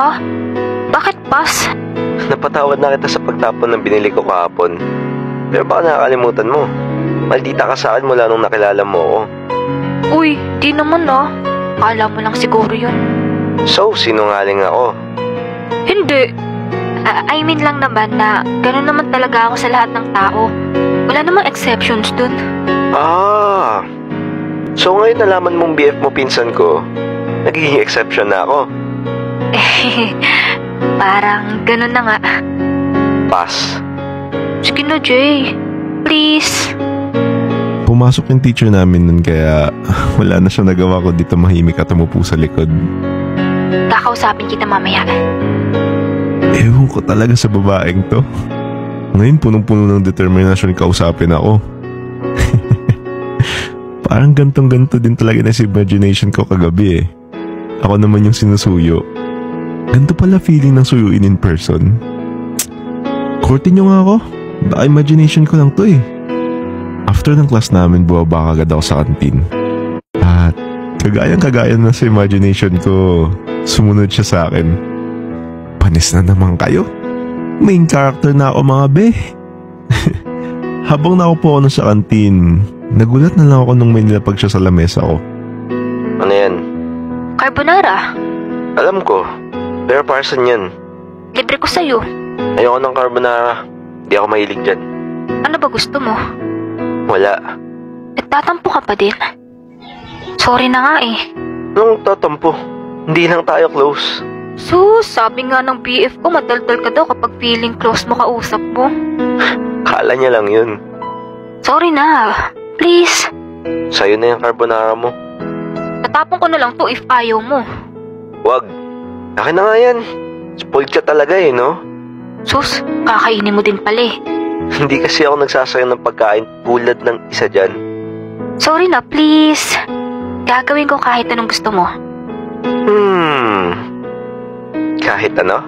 Ha? Bakit pass? Napatawad na kita sa pagtapon ng binili ko kahapon. Pero baka nakakalimutan mo. Maldita ka sa akin mula nung nakilala mo ako. Uy, di naman ah. Akala mo lang siguro yun. So, sinungaling ako. Hindi. I mean lang naman na gano'n naman talaga ako sa lahat ng tao. Wala namang exceptions dun. Ah, so ngayon nalaman mong BF mo pinsan ko, nagiging exception na ako. Parang gano'n na nga. Pass. Sige na, Jay. Please. Pumasok yung teacher namin nun kaya wala na siya nagawa ko dito mahimik at umupo sa likod. Kakausapin kita mamaya. Ewan ko talaga sa babaeng to. Ngayon punong-puno ng determinasyon kausapin ako. Parang gantong-ganto din talaga na sa imagination ko kagabi eh. Ako naman yung sinusuyo. Ganto pala feeling ng suyuin in person. Courtin nyo nga ako. Baka imagination ko lang to eh. After ng class namin, buwaba agad ako sa kantin. At kagaya na sa imagination ko, sumunod siya sa akin. Panis na naman kayo. Main character na ako mga be. Habang naupo ako sa kantin, nagulat na lang ako nung may nilapag siya sa lamesa ko. Ano yan? Carbonara. Alam ko, pero para saan yan? Libre ko sa'yo. Ayoko ng carbonara. Di ako mahilig dyan. Ano ba gusto mo? Wala. Nagtatampo ka pa din. Sorry na nga eh. Anong tatampo? Hindi lang tayo close. Sus, sabi nga ng BF ko, madaldal ka daw kapag feeling close mo kausap mo. Kala niya lang yun. Sorry na. Please. Sa'yo na yung carbonara mo. Tatapon ko na lang to if ayaw mo. Wag. Akin na nga yan. Spoiled ka talaga eh, no? Sus, kakainin mo din pala eh. Hindi kasi ako nagsasayang ng pagkain tulad ng isa dyan. Sorry na, please. Gagawin ko kahit anong gusto mo. Kahit ano?